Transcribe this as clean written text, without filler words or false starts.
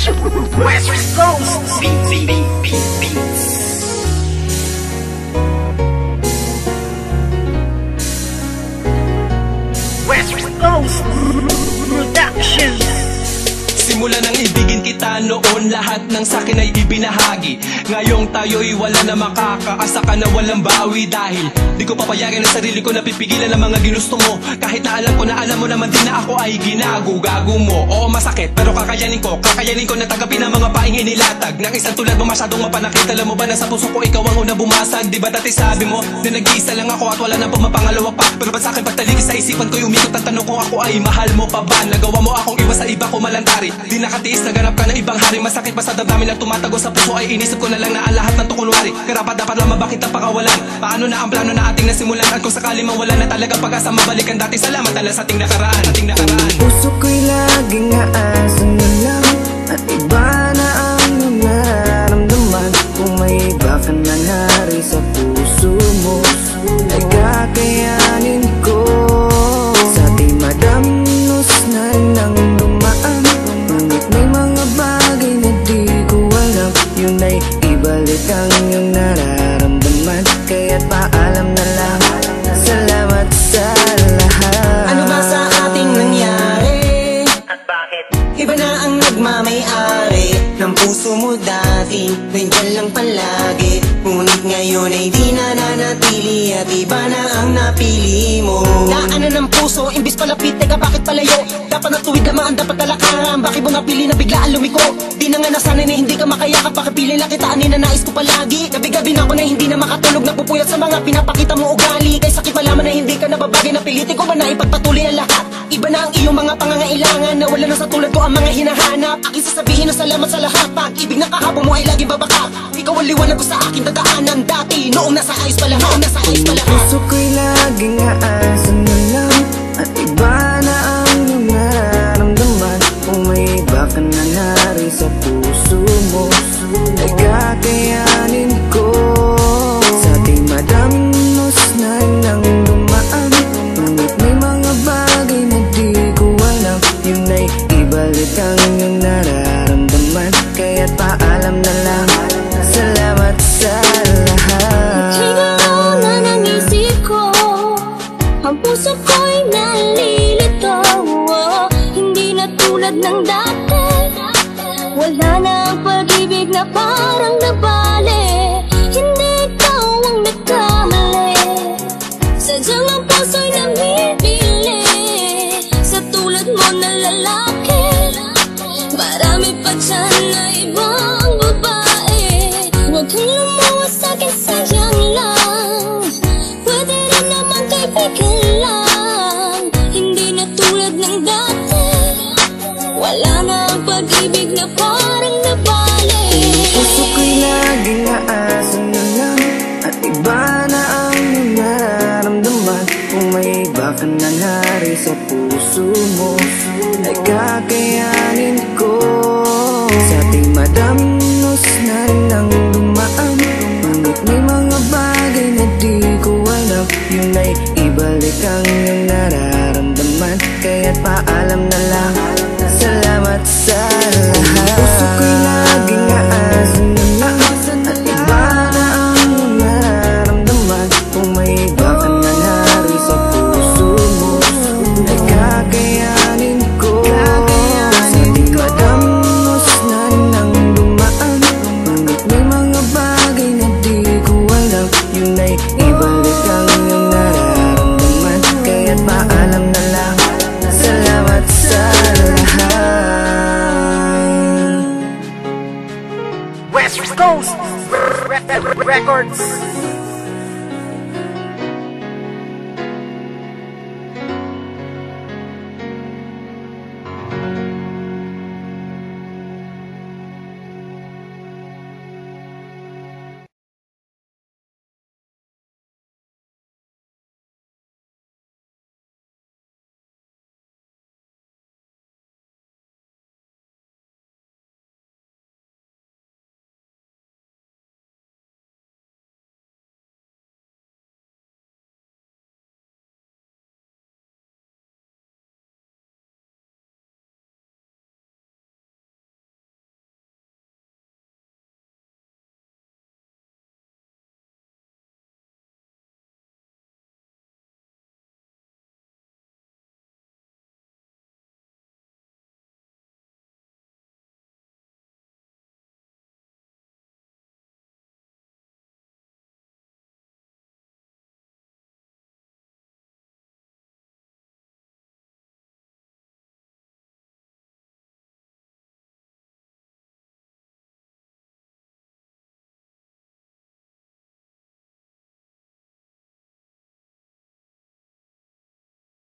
West Coast Beats. West Coast Productions. Simula nang ibigin kita noon, lahat ng sakin ay ibinahagi. Ngayong tayo'y wala na makakaasa ka na walang bawi. Dahil di ko papayagan ang sarili ko na pipigilan ang mga ginusto mo. Kahit na alam ko na alam mo naman din na ako ay ginago-gago mo. Oo, masakit pero kakayanin ko na tagapin ang mga paing inilatag ng isang tulad mo masyadong mapanakit. Alam mo ba na sa puso ko ikaw ang unang bumasag? Di ba dati sabi mo na nag-iisa lang ako at wala nang pumapangalawa pa? Pero ba't sa'kin pagtaligis sa isipan ko umikot ang tanong kung ako ay mahal mo pa ba? Nagawa mo akong iwas sa iba ko malantari. Di nakatiis, naganap ka ng ibang hari. Masakit pa sa damdamin at tumatago sa puso ay inisip ko na lang na ang lahat ng tukunwari. Karapat dapat lang mabakit ang pakawalan. Paano na ang plano na ating nasimulan? At kung sakali mang wala na talaga pag-asa mabalikan dati, salamat ala sa ating nakaraan. Puso ko'y laging aasan na lang at iba na ang nararamdaman. Kung may iba ka na nari sa puso mo ay kakayanin ko. Sa ating madamnos na nang dumaan, ngunit may mga bagay na di ko alam. Yun ay ibalik ang iyong nararamdaman. Kaya't paalam na lang, salamat sa lahat. Ano ba sa ating nangyari? At bakit? Iba na ang nagmamay-ari ng puso mo dati, nandyan lang palagi. Ngunit ngayon ay di na nanatili at iba na ang napili mo. Daanan ng puso, imbis palapit, teka bakit palayo? Dapat natuwid naman, dapat talakaran. Bakit mo napili na biglaan lumiko? Di na nga nasanay na hindi ka makayakap. Pakipili lang kita, ninanais ko palagi. Gabi-gabi na ako na hindi na makatulog, napupuyat sa mga pinapakita mo ugali. Kay sakit malaman na hindi ka nababagay, napilitin ko man na ipagpatuloy ang lahat. Iba na ang iyong mga pangangailangan, na wala na sa tulad ko ang mga hinahanap. Aking sasabihin na salamat sa lahat. Pag-ibig na kahapon mo ay laging babaka. Ikaw ang liwanag ko sa aking dadaanan dati, noong nasa ayos pa lahat, Puso ko'y laging aasan na lang at iba na ang iyong nararamdaman. Kung may iba ka na nari sa puso mo ay kakayanin ko. Sa ating madamnos na nang dumaan, ngunit may mga bagay na di ko alam. Yun ay ibalik ang iyong nararamdaman. Kaya't paalam na lang, salamat sa lahat. Ikaw na ng isip ko, ang puso ko'y nalilito. Hindi na tulad ng dati, wala na ang pag-ibig na parang nabali. Hindi ikaw ang nagkamali, sadyang ang puso'y namimili sa tulad mo na lalaki. Marami pa dyan na ibang babae, huwag kang lumawas sa'kin, sayang lang. Pwede rin naman kaibigan lang, hindi na tulad ng dati. Wala na ang pag-ibig na parang nabali. Puso ko'y laging aasan na lang at iba na ang iyong nararamdaman. Kung may iba ka na nari sa puso mo ay kakayanin ko. Sa ating madamnos na nang dumaan, ngunit may mga bagay na di ko alam. Yun ay ibalik ang iyong nararamdaman. Kaya't paalam na lang, salamat sa lahat. Puso ko'y laging aasan na lang at iba na ang iyong nararamdaman. Kung may iba ka na nari sa puso mo ay kakayanin ko. Sa ating madamnos na nang dumaan, ngunit may mga bagay na di ko alam. Yun ay ibalik ang iyong nararamdaman. Kaya't paalam na lang, salamat sa lahat. West Coast Records.